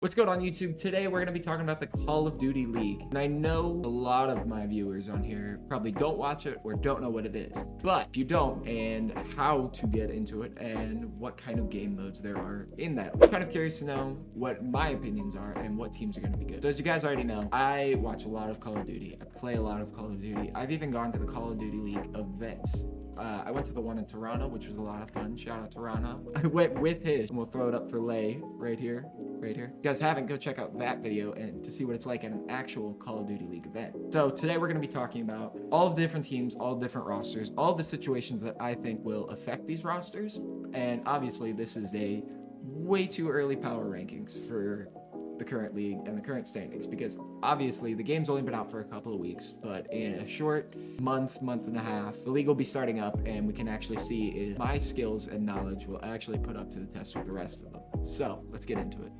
What's going on YouTube? Today we're going to be talking about the Call of Duty League. And I know a lot of my viewers on here probably don't watch it or don't know what it is. But if you don't, and how to get into it and what kind of game modes there are in that. I'm kind of curious to know what my opinions are and what teams are going to be good. So as you guys already know, I watch a lot of Call of Duty. I play a lot of Call of Duty. I've even gone to the Call of Duty League events. I went to the one in Toronto, which was a lot of fun. Shout out Toronto. I went with his, and we'll throw it up for Lay right here. If you guys haven't, go check out that video and to see what it's like at an actual Call of Duty League event. So today we're going to be talking about all of the different teams, all different rosters, all the situations that I think will affect these rosters. And obviously this is a way too early power rankings for the current league and the current standings, because obviously the game's only been out for a couple of weeks, but in a short month and a half, the league will be starting up and we can actually see if my skills and knowledge will actually put up to the test with the rest of them. So let's get into it.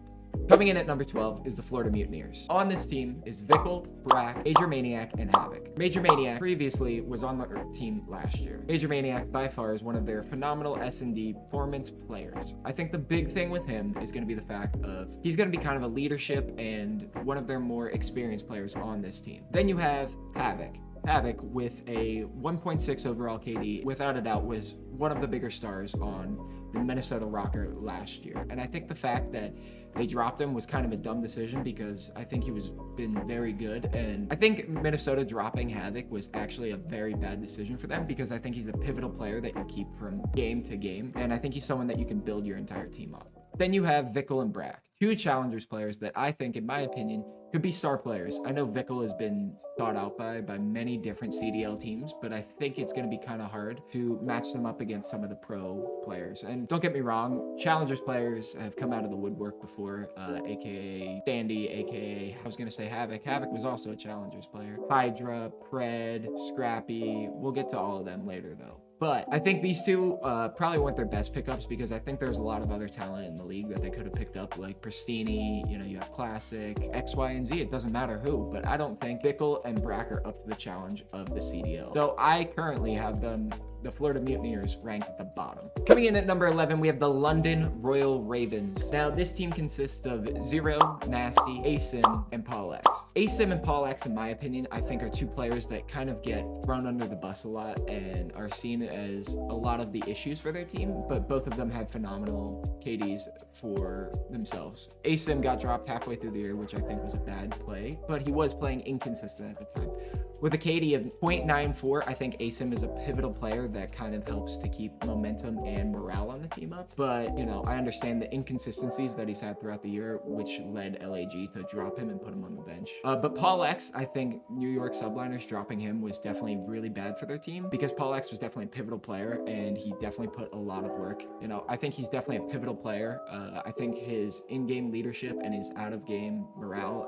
Coming in at number 12 is the Florida Mutineers. On this team is Vickle, Brack, Major Maniac, and Havoc. Major Maniac previously was on the team last year. Major Maniac by far is one of their phenomenal S&D performance players. I think the big thing with him is going to be the fact of he's going to be kind of a leadership and one of their more experienced players on this team. Then you have Havoc. Havoc with a 1.6 overall KD, without a doubt, was one of the bigger stars on the Minnesota Rocker last year. And I think the fact that they dropped him was kind of a dumb decision because I think he was been very good. And I think Minnesota dropping Havoc was actually a very bad decision for them because I think he's a pivotal player that you keep from game to game. And I think he's someone that you can build your entire team off. Then you have Vickle and Brack, two challengers players that I think, in my opinion, could be star players. I know Vickle has been sought out by many different CDL teams, but I think it's going to be kind of hard to match them up against some of the pro players. And don't get me wrong, challengers players have come out of the woodwork before, aka Sandy, aka I was going to say Havoc. Havoc was also a challengers player. Hydra, Pred, Scrappy. We'll get to all of them later though. But I think these two probably weren't their best pickups because I think there's a lot of other talent in the league that they could have picked up, like Pristini, you have Classic, X, Y, and Z. It doesn't matter who, but I don't think Vickle and Brack are up to the challenge of the CDL. So I currently have them, the Florida Mutineers, ranked at the bottom. Coming in at number 11, we have the London Royal Ravens. Now, this team consists of Zero, Nasty, Asim, and Paul X. Asim and Paul X, in my opinion, I think are two players that kind of get thrown under the bus a lot and are seen as a lot of the issues for their team, but both of them had phenomenal KDs for themselves. Asim got dropped halfway through the year, which I think was a bad play, but he was playing inconsistent at the time. With a KD of 0.94, I think Asim is a pivotal player that kind of helps to keep momentum and morale on the team up. But, I understand the inconsistencies that he's had throughout the year, which led LAG to drop him and put him on the bench. But Paul X, I think New York Subliners dropping him was definitely really bad for their team because Paul X was definitely a pivotal player and he definitely put a lot of work. I think he's definitely a pivotal player. I think his in-game leadership and his out-of-game morale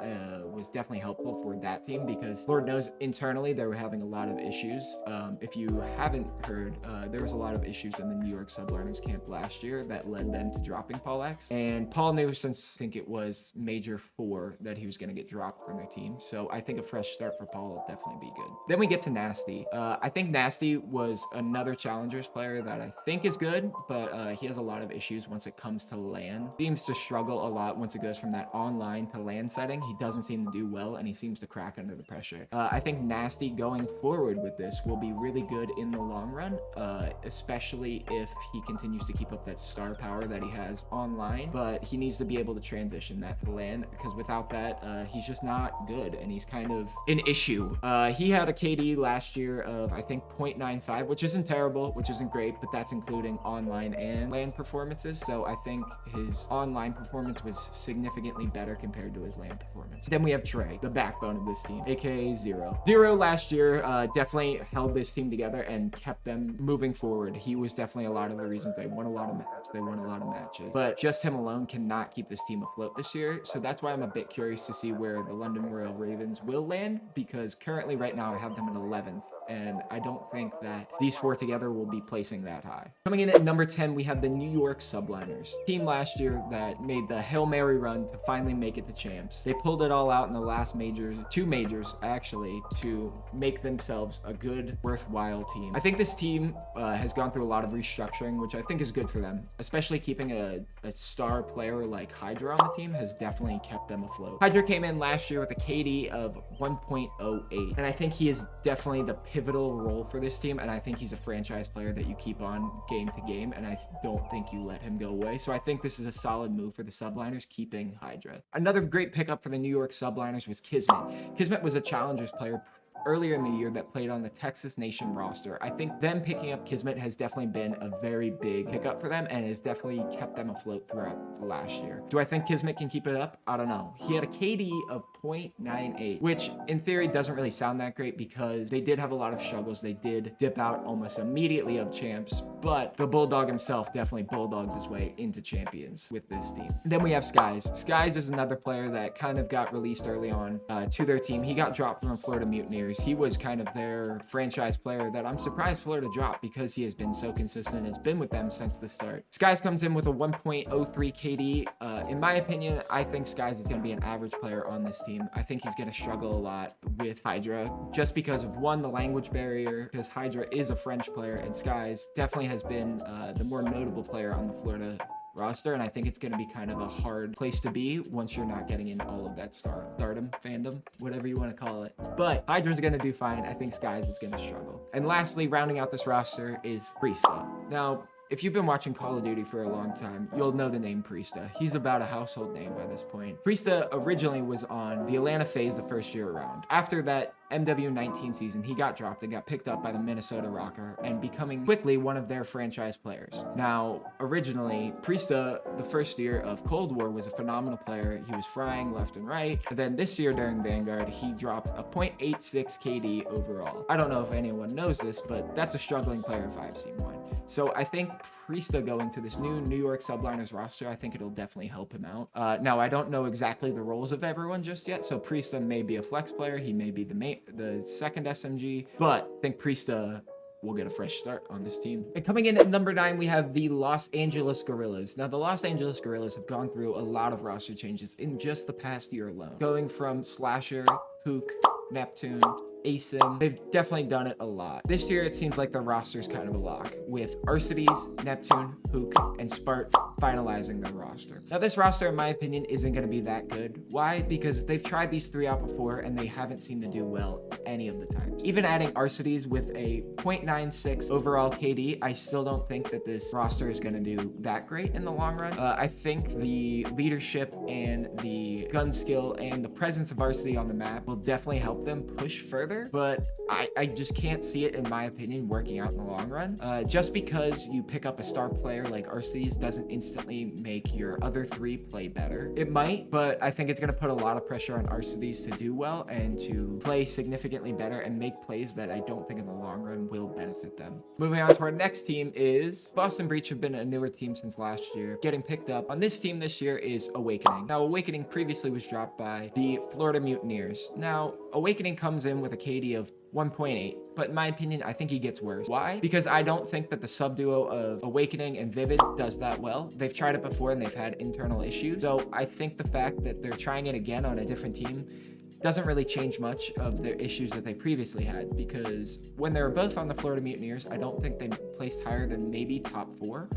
was definitely helpful for that team because Lord knows internally they were having a lot of issues. If you haven't heard, there was a lot of issues in the New York Subliners camp last year that led them to dropping Paul X. And Paul knew since I think it was Major 4 that he was going to get dropped from their team. So I think a fresh start for Paul will definitely be good. Then we get to Nasty. I think Nasty was another challengers player that I think is good, but he has a lot of issues once it comes to LAN. Seems to struggle a lot once it goes from that online to LAN setting. He doesn't seem to do well and he seems to crack under the pressure. I think Nasty going forward with this will be really good in the long run, especially if he continues to keep up that star power that he has online, but he needs to be able to transition that to LAN because without that, he's just not good and he's kind of an issue. He had a KD last year of I think 0.95, which isn't terrible, which isn't great, but that's including online and LAN performances. So I think his online performance was significantly better compared to his LAN performance. Then we have Trey, the backbone of this team, aka Zero. Zero last year definitely held this team together and kept them moving forward. He was definitely a lot of the reasons they won a lot of maps. They won a lot of matches, but just him alone cannot keep this team afloat this year. So that's why I'm a bit curious to see where the London Royal Ravens will land because currently right now I have them at 11th and I don't think that these four together will be placing that high. Coming in at number 10, we have the New York Subliners. Team last year that made the Hail Mary run to finally make it to champs. They pulled it all out in the last two majors actually, to make themselves a good, worthwhile team. I think this team has gone through a lot of restructuring, which I think is good for them, especially keeping a star player like Hydra on the team has definitely kept them afloat. Hydra came in last year with a KD of 1.08, and I think he is definitely the pivotal role for this team, and I think he's a franchise player that you keep on game to game, and I don't think you let him go away. So I think this is a solid move for the Subliners, keeping Hydra. Another great pickup for the New York Subliners was Kismet. Kismet was a Challengers player earlier in the year that played on the Texas Nation roster. I think them picking up Kismet has definitely been a very big pickup for them and has definitely kept them afloat throughout the last year. Do I think Kismet can keep it up? I don't know. He had a KD of 0.98, which in theory doesn't really sound that great because they did have a lot of struggles. They did dip out almost immediately of champs, but the Bulldog himself definitely bulldogged his way into champions with this team. Then we have Skies. Skies is another player that kind of got released early on to their team. He got dropped from Florida Mutineers. He was kind of their franchise player that I'm surprised Florida dropped because he has been so consistent, has been with them since the start. Skies comes in with a 1.03 KD. In my opinion, I think Skies is going to be an average player on this team. I think he's going to struggle a lot with Hydra just because of, one, the language barrier, because Hydra is a French player and Skies definitely has been the more notable player on the Florida roster, and I think it's going to be kind of a hard place to be once you're not getting in all of that stardom, fandom, whatever you want to call it. But Hydra's going to do fine. I think Skies is going to struggle. And lastly, rounding out this roster is Priesta. Now, if you've been watching Call of Duty for a long time, you'll know the name Priesta. He's about a household name by this point. Priesta originally was on the Atlanta Faze the first year around. After that MW19 season, he got dropped and got picked up by the Minnesota Rocker and becoming quickly one of their franchise players. Now, originally, Priesta, the first year of Cold War, was a phenomenal player. He was frying left and right. And then this year during Vanguard, he dropped a 0.86 KD overall. I don't know if anyone knows this, but that's a struggling player if I've seen one. So I think Priesta going to this new New York Subliners roster, I think it'll definitely help him out. Now, I don't know exactly the roles of everyone just yet, so Priesta may be a flex player. He may be the second SMG, but I think Priesta will get a fresh start on this team. And coming in at number 9, we have the Los Angeles Guerrillas. Now, the Los Angeles Guerrillas have gone through a lot of roster changes in just the past year alone, going from Slasher, Hook, Neptune, ASIM. They've definitely done it a lot. This year, it seems like the roster's kind of a lock, with Arcides, Neptune, Hook, and Spart finalizing their roster. Now, this roster, in my opinion, isn't going to be that good. Why? Because they've tried these three out before, and they haven't seemed to do well any of the times. Even adding Arcides with a 0.96 overall KD, I still don't think that this roster is going to do that great in the long run. I think the leadership and the gun skill and the presence of Arcides on the map will definitely help them push further, but I just can't see it, in my opinion, working out in the long run. Just because you pick up a star player like Arcides doesn't instantly make your other three play better. It might, but I think it's going to put a lot of pressure on Arcides to do well and to play significantly better and make plays that I don't think in the long run will benefit them. Moving on to our next team is Boston Breach, have been a newer team since last year. Getting picked up on this team this year is Awakening. Now, Awakening previously was dropped by the Florida Mutineers. Now, Awakening comes in with a KD of 1.8, but in my opinion, I think he gets worse. Why? Because I don't think that the sub duo of Awakening and Vivid does that well. They've tried it before and they've had internal issues. So I think the fact that they're trying it again on a different team doesn't really change much of their issues that they previously had, because when they were both on the Florida Mutineers, I don't think they placed higher than maybe top 4.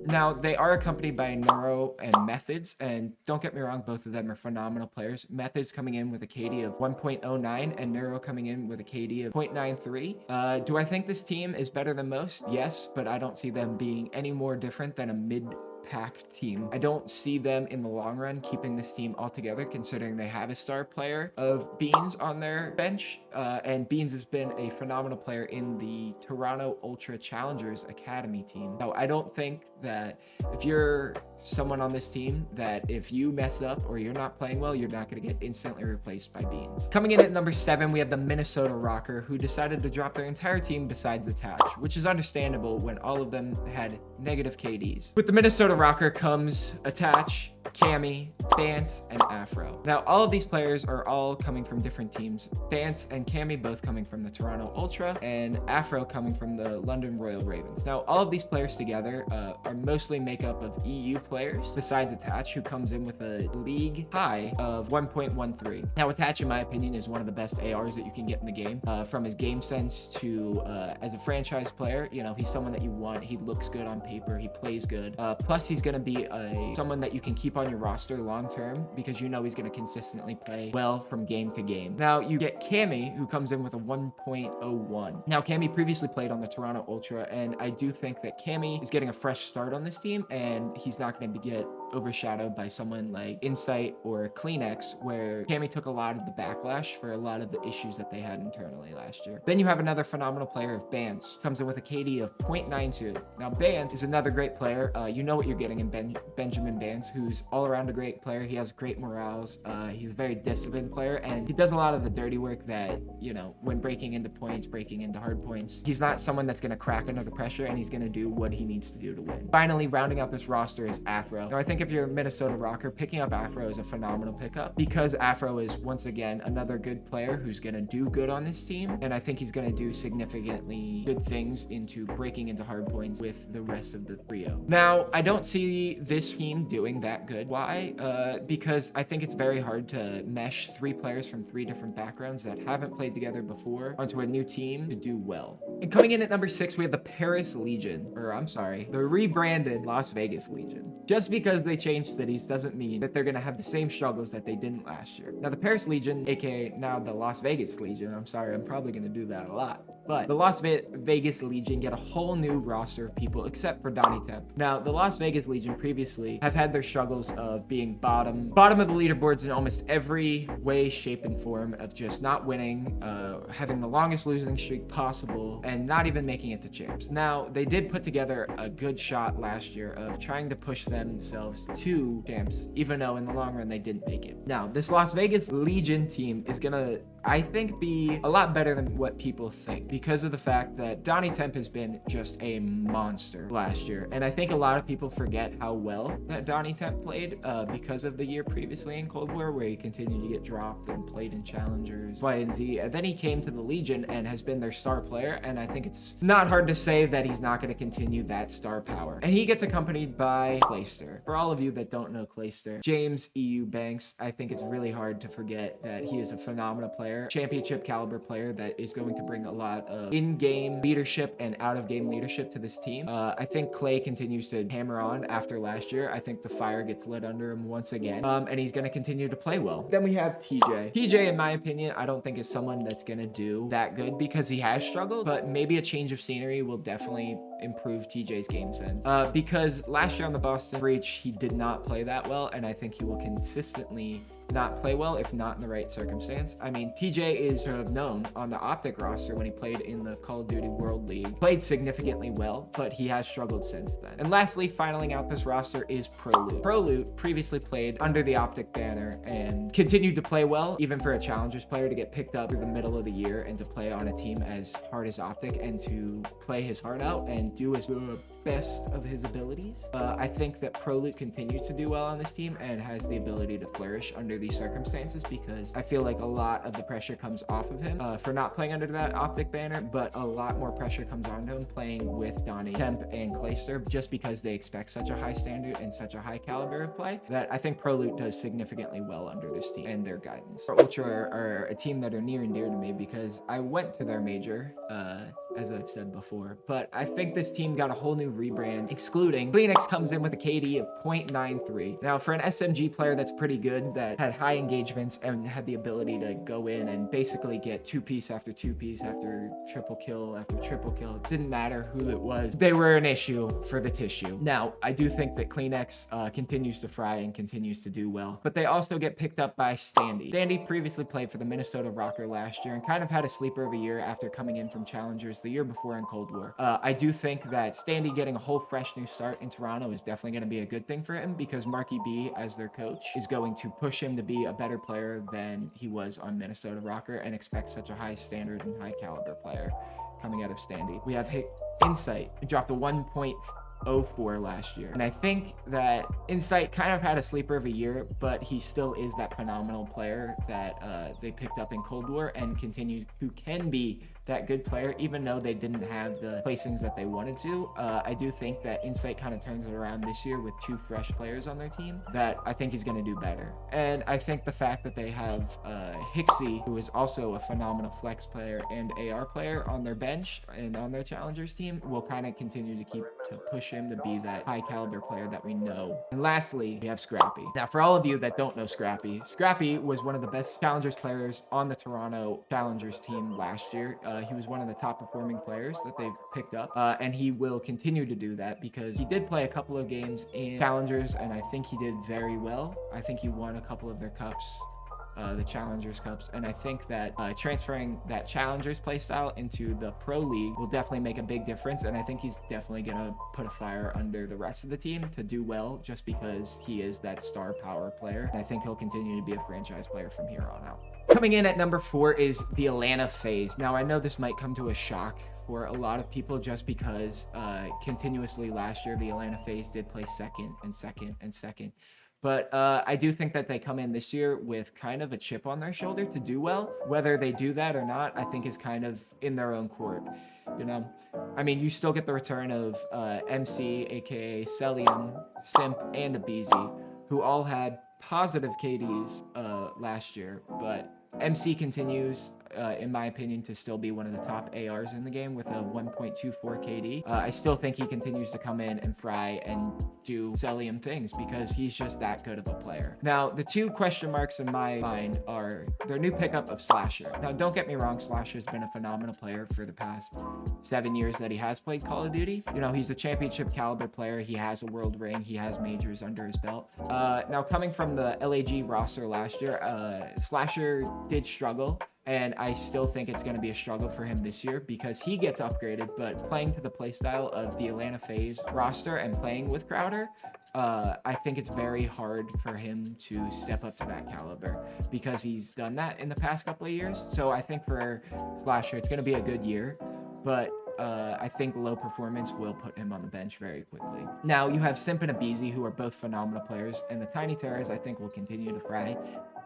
Now, they are accompanied by Neuro and Methods, and don't get me wrong, both of them are phenomenal players. Methods coming in with a KD of 1.09 and Neuro coming in with a KD of 0.93. Do I think this team is better than most? Yes, but I don't see them being any more different than a mid-pack team. I don't see them in the long run keeping this team all together, considering they have a star player of Beans on their bench, and Beans has been a phenomenal player in the Toronto Ultra Challengers Academy team. Now, I don't think that if you're someone on this team, that if you mess up or you're not playing well, you're not going to get instantly replaced by Beans. Coming in at number 7, we have the Minnesota Rocker, who decided to drop their entire team besides the Tatch, which is understandable when all of them had negative KDs. With the Minnesota Rocker comes Attach, Cammy, Bance, and Afro. Now, all of these players are all coming from different teams. Bance and Cammy both coming from the Toronto Ultra, and Afro coming from the London Royal Ravens. Now, all of these players together are mostly make up of EU players, besides Attach, who comes in with a league high of 1.13. Now, Attach, in my opinion, is one of the best ARs that you can get in the game. From his game sense to as a franchise player, you know, he's someone that you want. He looks good on paper. He plays good. Plus, he's going to be someone that you can keep on your roster long term because you know he's going to consistently play well from game to game. Now, you get Cammy, who comes in with a 1.01. Now, Cammy previously played on the Toronto Ultra, and I do think that Cammy is getting a fresh start on this team, and he's not going to get overshadowed by someone like Insight or Kleenex, where Cammy took a lot of the backlash for a lot of the issues that they had internally last year. Then you have another phenomenal player of Bance, comes in with a KD of 0.92. Now, Bance is another great player. You know what you're getting in Benjamin Bance, who's all around a great player. He has great morals. He's a very disciplined player, and he does a lot of the dirty work that, you know, when breaking into points, breaking into hard points. He's not someone that's going to crack under the pressure, and he's going to do what he needs to do to win. Finally, rounding out this roster is Afro. Now, I think if you're a Minnesota Rocker, picking up Afro is a phenomenal pickup because Afro is, once again, another good player who's going to do good on this team, and I think he's going to do significantly good things into breaking into hard points with the rest of the trio. Now, I don't see this team doing that good. Why? Because I think it's very hard to mesh 3 players from 3 different backgrounds that haven't played together before onto a new team to do well. And coming in at number 6, we have the Paris Legion, the rebranded Las Vegas Legion. Just because they changed cities doesn't mean that they're going to have the same struggles that they didn't last year. Now, the Paris Legion, aka now the Las Vegas Legion, I'm sorry, I'm probably going to do that a lot, but the Las Vegas Legion get a whole new roster of people except for Donnie Temp. Now, the Las Vegas Legion previously have had their struggles of being bottom of the leaderboards in almost every way, shape, and form, of just not winning, having the longest losing streak possible, and not even making it to champs. Now, they did put together a good shot last year of trying to push themselves to champs, even though in the long run they didn't make it. Now, this Las Vegas Legion team is gonna, I think, be a lot better than what people think because of the fact that Donnie Temp has been just a monster last year. And I think a lot of people forget how well that Donnie Temp played because of the year previously in Cold War, where he continued to get dropped and played in Challengers, Y and Z. And then he came to the Legion and has been their star player. And I think it's not hard to say that he's not going to continue that star power. And he gets accompanied by Clayster. For all of you that don't know Clayster, James EU Banks, I think it's really hard to forget that he is a phenomenal player, championship caliber player that is going to bring a lot of in-game leadership and out-of-game leadership to this team. I think Clay continues to hammer on after last year. I think the fire gets lit under him once again, and he's going to continue to play well. Then we have TJ. TJ, in my opinion, I don't think is someone that's going to do that good because he has struggled, but maybe a change of scenery will definitely improve TJ's game sense. Because last year on the Boston Breach, he did not play that well, and I think he will consistently not play well if not in the right circumstance. I mean, TJ is sort of known on the Optic roster when he played in the Call of Duty World League. Played significantly well, but he has struggled since then. And lastly, finaling out this roster is ProLoot. ProLoot previously played under the Optic banner and continued to play well, even for a Challengers player to get picked up through the middle of the year and to play on a team as hard as Optic and to play his heart out and do his best of his abilities. I think that ProLoot continues to do well on this team and has the ability to flourish under these circumstances because I feel like a lot of the pressure comes off of him for not playing under that Optic banner, but a lot more pressure comes onto him playing with Donnie Temp and Clayster just because they expect such a high standard and such a high caliber of play that I think ProLoot does significantly well under this team and their guidance. Ultra are a team that are near and dear to me because I went to their major, as I've said before, but I think this team got a whole new rebrand, excluding Kleenex comes in with a KD of 0.93. Now, for an SMG player that's pretty good, that had high engagements and had the ability to go in and basically get 2-piece after 2-piece after triple kill after triple kill, it didn't matter who it was, they were an issue for the tissue. Now, I do think that Kleenex continues to fry and continues to do well, but they also get picked up by Standy. Standy previously played for the Minnesota Rocker last year and kind of had a sleeper of a year after coming in from Challengers the year before in Cold War. I do think that Standy getting a whole fresh new start in Toronto is definitely going to be a good thing for him because Marky B, as their coach, is going to push him to be a better player than he was on Minnesota Rocker and expect such a high standard and high caliber player coming out of Standy. We have Insight, dropped a 0-4 last year. And I think that Insight kind of had a sleeper of a year, but he still is that phenomenal player that they picked up in Cold War and who can be that good player, even though they didn't have the placings that they wanted to. I do think that Insight kind of turns it around this year with 2 fresh players on their team that I think he's going to do better. And I think the fact that they have Hixie, who is also a phenomenal flex player and AR player on their bench and on their challengers team, will kind of continue to push him to be that high caliber player that we know. And lastly, we have Scrappy. Now, for all of you that don't know Scrappy was one of the best challengers players on the Toronto Challengers team last year. He was one of the top performing players that they picked up, and he will continue to do that because he did play a couple of games in Challengers, and I think he did very well. I think he won a couple of their cups, the Challengers Cups, and I think that transferring that Challengers playstyle into the Pro League will definitely make a big difference, and I think he's definitely gonna put a fire under the rest of the team to do well just because he is that star power player, and I think he'll continue to be a franchise player from here on out. Coming in at number 4 is the Atlanta Faze. Now, I know this might come to a shock for a lot of people just because continuously last year, the Atlanta Faze did play second and second and second. But I do think that they come in this year with kind of a chip on their shoulder to do well. Whether they do that or not, I think is kind of in their own court. You know, I mean, you still get the return of MC, aka Celium, Simp, and Abizi, who all had positive KDs last year, but MC continues, in my opinion, to still be one of the top ARs in the game with a 1.24 KD. I still think he continues to come in and fry and do Celium things because he's just that good of a player. Now, the 2 question marks in my mind are their new pickup of Slasher. Now, don't get me wrong, Slasher's been a phenomenal player for the past 7 years that he has played Call of Duty. You know, he's a championship caliber player. He has a world ring. He has majors under his belt. Now, coming from the LAG roster last year, Slasher did struggle, and I still think it's going to be a struggle for him this year because he gets upgraded, but playing to the playstyle of the Atlanta Faze roster and playing with Crowder, I think it's very hard for him to step up to that caliber because he's done that in the past couple of years. So I think for Slasher, it's going to be a good year, but I think low performance will put him on the bench very quickly. Now, you have Simp and Abizi, who are both phenomenal players, and the Tiny Terrors, I think, will continue to fry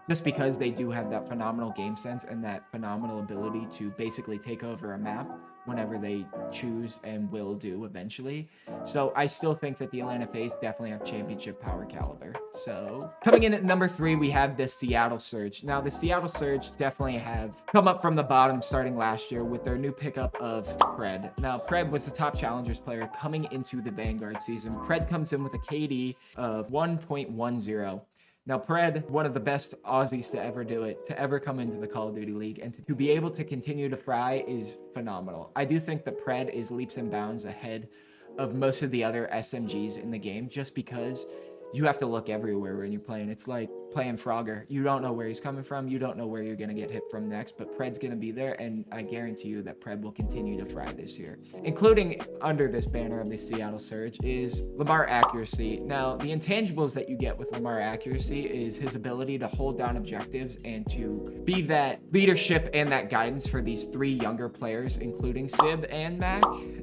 just because they do have that phenomenal game sense and that phenomenal ability to basically take over a map whenever they choose and will do eventually. So I still think that the Atlanta Faze definitely have championship power caliber. So coming in at number 3, we have the Seattle Surge. Now, the Seattle Surge definitely have come up from the bottom starting last year with their new pickup of Pred. Now, Pred was the top challengers player coming into the Vanguard season. Pred comes in with a KD of 1.10. Now, Pred, one of the best Aussies to ever do it, to ever come into the Call of Duty League, and to be able to continue to fry is phenomenal. I do think that Pred is leaps and bounds ahead of most of the other SMGs in the game just because you have to look everywhere when you're playing. It's like playing Frogger. You don't know where he's coming from. You don't know where you're going to get hit from next, but Pred's going to be there, and I guarantee you that Pred will continue to fry this year. Including under this banner of the Seattle Surge is Lamar Accuracy. Now, the intangibles that you get with Lamar Accuracy is his ability to hold down objectives and to be that leadership and that guidance for these 3 younger players, including Sib and Mac.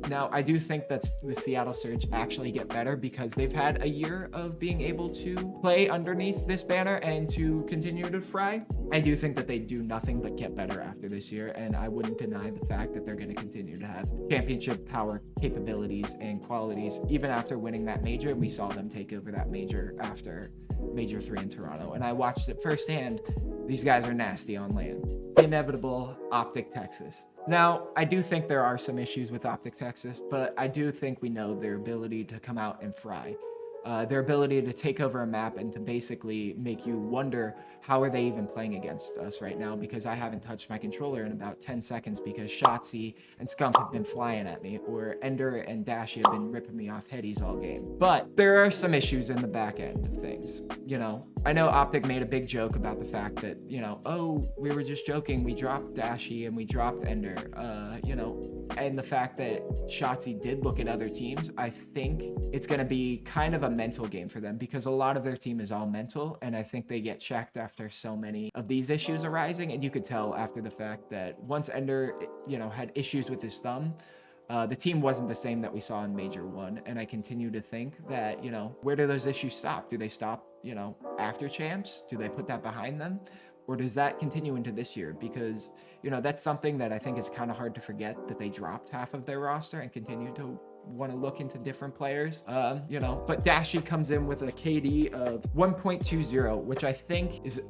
Now, I do think that the Seattle Surge actually get better because they've had a year of being able to play underneath this banner and to continue to fry. I do think that they do nothing but get better after this year, and I wouldn't deny the fact that they're going to continue to have championship power capabilities and qualities. Even after winning that major, we saw them take over that major after Major 3 in Toronto, and I watched it firsthand. These guys are nasty on land. The inevitable Optic Texas. Now, I do think there are some issues with Optic Texas, but I do think we know their ability to come out and fry. Their ability to take over a map and to basically make you wonder how are they even playing against us right now, because I haven't touched my controller in about 10 seconds because Shotzi and Skunk have been flying at me, or Ender and Dashy have been ripping me off headies all game. But there are some issues in the back end of things. You know, I know Optic made a big joke about the fact that, you know, oh, we were just joking, we dropped Dashy and we dropped Ender, you know, and the fact that Shotzi did look at other teams, I think it's going to be kind of a mental game for them because a lot of their team is all mental, and I think they get checked after so many of these issues arising. And you could tell after the fact that once Ender, you know, had issues with his thumb, The team wasn't the same that we saw in Major 1, and I continue to think that, you know, where do those issues stop? Do they stop, you know, after champs? Do they put that behind them? Or does that continue into this year? Because, you know, that's something that I think is kind of hard to forget, that they dropped half of their roster and continue to want to look into different players, you know. But Dashi comes in with a KD of 1.20, which I think is,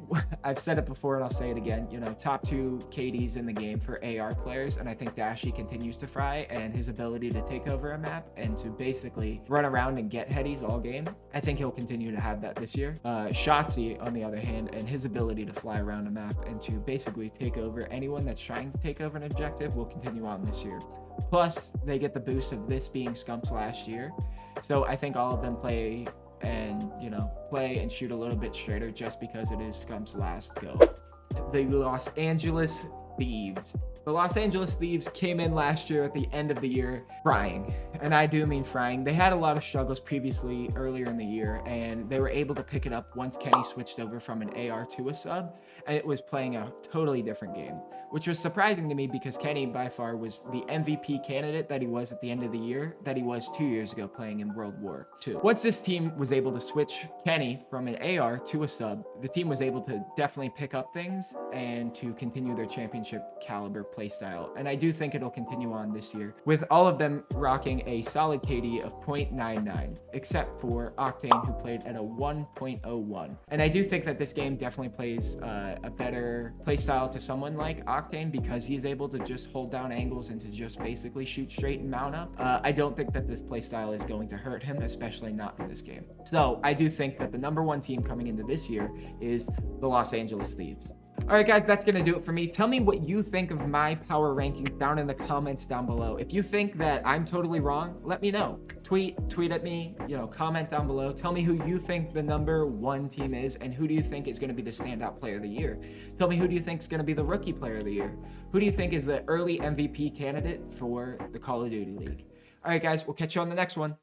I've said it before and I'll say it again, you know, top 2 KDs in the game for AR players. And I think Dashi continues to fry, and his ability to take over a map and to basically run around and get headies all game, I think he'll continue to have that this year. Shotzi, on the other hand, and his ability to fly around a map and to basically take over anyone that's trying to take over an objective will continue on this year. Plus, they get the boost of this being Scump's last year. So I think all of them play and, you know, play and shoot a little bit straighter just because it is Scump's last go. The Los Angeles Thieves. The Los Angeles Thieves came in last year at the end of the year frying, and I do mean frying. They had a lot of struggles previously earlier in the year, and they were able to pick it up once Kenny switched over from an AR to a sub, and it was playing a totally different game, which was surprising to me because Kenny by far was the MVP candidate that he was at the end of the year, that he was 2 years ago playing in World War II. Once this team was able to switch Kenny from an AR to a sub, the team was able to definitely pick up things and to continue their championship caliber playstyle. And I do think it'll continue on this year, with all of them rocking a solid KD of 0.99, except for Octane, who played at a 1.01. And I do think that this game definitely plays a better playstyle to someone like Octane, because he's able to just hold down angles and to just basically shoot straight and mount up. I don't think that this playstyle is going to hurt him, especially not in this game. So I do think that the #1 team coming into this year is the Los Angeles Thieves. All right, guys, that's going to do it for me. Tell me what you think of my power rankings down in the comments down below. If you think that I'm totally wrong, let me know. Tweet at me, you know, comment down below. Tell me who you think the #1 team is, and who do you think is going to be the standout player of the year. Tell me who do you think is going to be the rookie player of the year. Who do you think is the early MVP candidate for the Call of Duty League? All right, guys, we'll catch you on the next one.